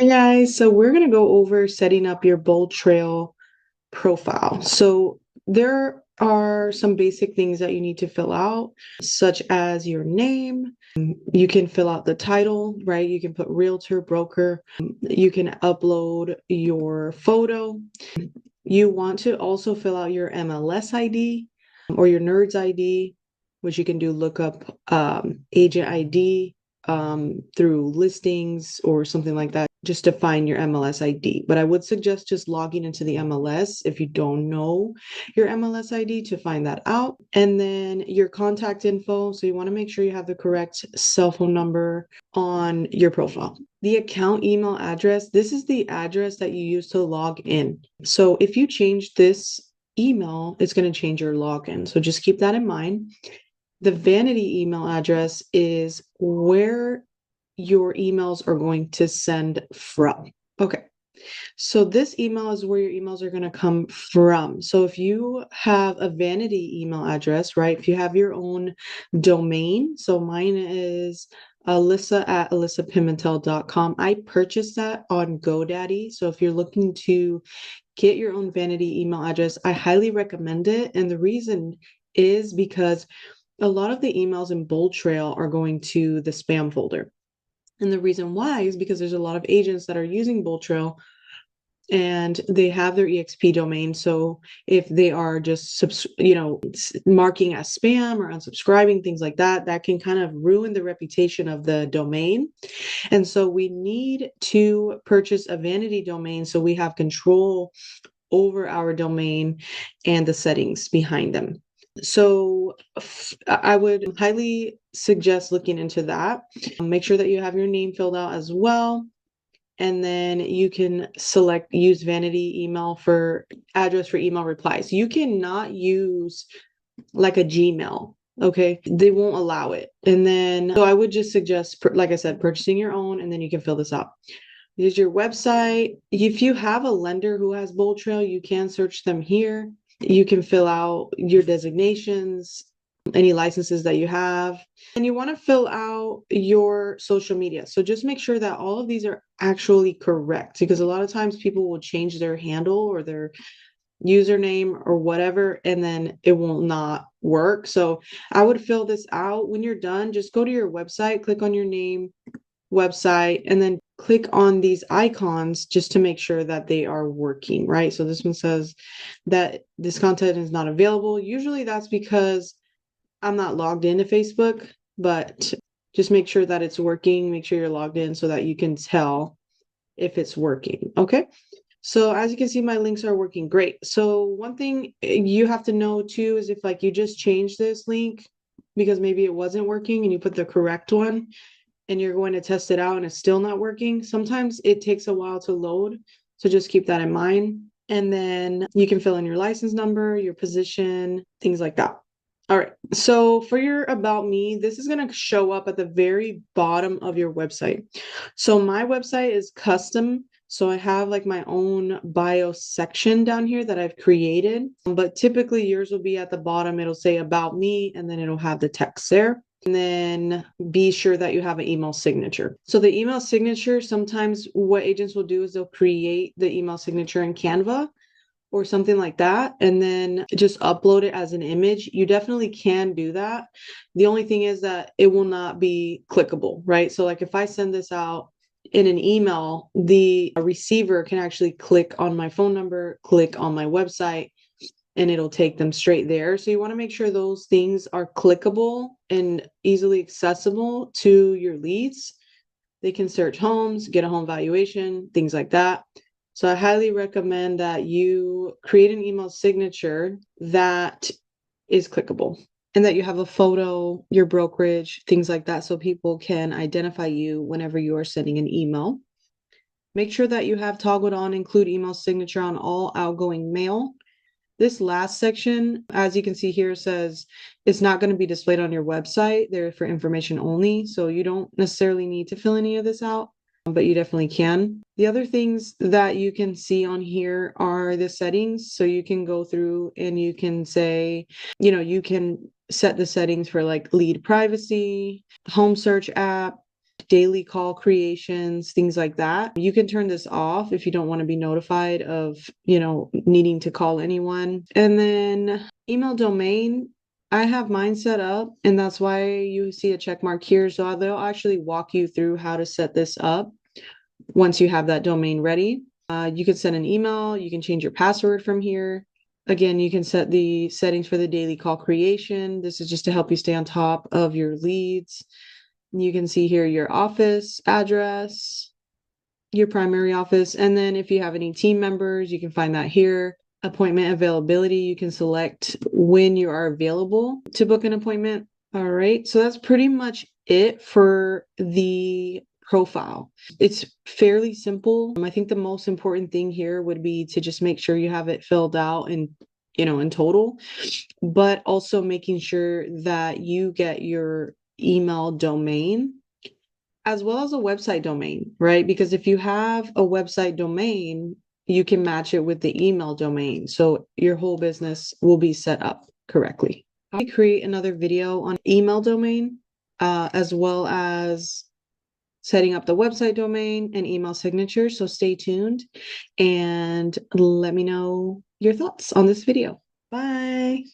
Hey guys, so we're going to go over setting up your BoldTrail profile. So there are some basic things that you need to fill out, such as your name. You can fill out the title, right? You can put realtor, broker. You can upload your photo. You want to also fill out your MLS ID or your NERDS ID, which you can do lookup agent ID through listings or something like that, just to find your MLS ID. But I would suggest just logging into the MLS if you don't know your MLS ID to find that out. And then your contact info. So you want to make sure you have the correct cell phone number on your profile. The account email address, this is the address that you use to log in. So if you change this email, it's going to change your login. So just keep that in mind. The vanity email address is where your emails are going to send from. Okay. So this email is where your emails are going to come from. So if you have a vanity email address, right? If you have your own domain, so mine is alyssa@alyssapimentel.com. I purchased that on GoDaddy. So if you're looking to get your own vanity email address, I highly recommend it. And the reason is because a lot of the emails in BoldTrail are going to the spam folder. And the reason why is because there's a lot of agents that are using BoldTrail and they have their EXP domain. So if they are just, marking as spam or unsubscribing, things like that, that can kind of ruin the reputation of the domain. And so we need to purchase a vanity domain so we have control over our domain and the settings behind them. So I would highly suggest looking into that. Make sure that you have your name filled out as well. And then you can select use vanity email for address for email replies. You cannot use like a Gmail. Okay. They won't allow it. And then, so I would just suggest, like I said, purchasing your own, and then you can fill this out. Here's your website. If you have a lender who has BoldTrail, you can search them here. You can fill out your designations, any licenses that you have, and you want to fill out your social media. So just make sure that all of these are actually correct, because a lot of times people will change their handle or their username or whatever, and then it will not work. So I would fill this out. When you're done, just go to your website, click on your name, website, and then click on these icons just to make sure that they are working, right? So this one says that this content is not available. Usually that's because I'm not logged into Facebook, but just make sure that it's working. Make sure you're logged in so that you can tell if it's working. Okay. So as you can see, my links are working great. So one thing you have to know too is if like you just change this link because maybe it wasn't working and you put the correct one, and you're going to test it out and it's still not working, sometimes it takes a while to load. So just keep that in mind. And then you can fill in your license number, your position, things like that. All right. So for your About Me, this is going to show up at the very bottom of your website. So my website is custom. So I have like my own bio section down here that I've created, but typically yours will be at the bottom. It'll say About Me, and then it'll have the text there. And then be sure that you have an email signature. So the email signature, sometimes what agents will do is they'll create the email signature in Canva or something like that, and then just upload it as an image. You definitely can do that. The only thing is that it will not be clickable, right? So like if I send this out in an email, the receiver can actually click on my phone number, click on my website, and it'll take them straight there. So you want to make sure those things are clickable and easily accessible to your leads. They can search homes, get a home valuation, things like that. So I highly recommend that you create an email signature that is clickable and that you have a photo, your brokerage, things like that, so people can identify you whenever you are sending an email. Make sure that you have toggled on include email signature on all outgoing mail. This last section, as you can see here, says it's not going to be displayed on your website. They're for information only. So you don't necessarily need to fill any of this out, but you definitely can. The other things that you can see on here are the settings. So you can go through and you can say, you can set the settings for like lead privacy, home search app, daily call creations, things like that. You can turn this off if you don't want to be notified of, needing to call anyone. And then email domain, I have mine set up, and that's why you see a check mark here. So they'll actually walk you through how to set this up once you have that domain ready. You can send an email, you can change your password from here. Again, you can set the settings for the daily call creation. This is just to help you stay on top of your leads. You can see here your office address, your primary office, and then if you have any team members, you can find that here. Appointment availability, you can select when you are available to book an appointment. All right, so that's pretty much it for the profile. It's fairly simple. I think the most important thing here would be to just make sure you have it filled out and in total, but also making sure that you get your email domain as well as a website domain, right? Because if you have a website domain, you can match it with the email domain. So your whole business will be set up correctly. I create another video on email domain, as well as setting up the website domain and email signature. So stay tuned and let me know your thoughts on this video. Bye.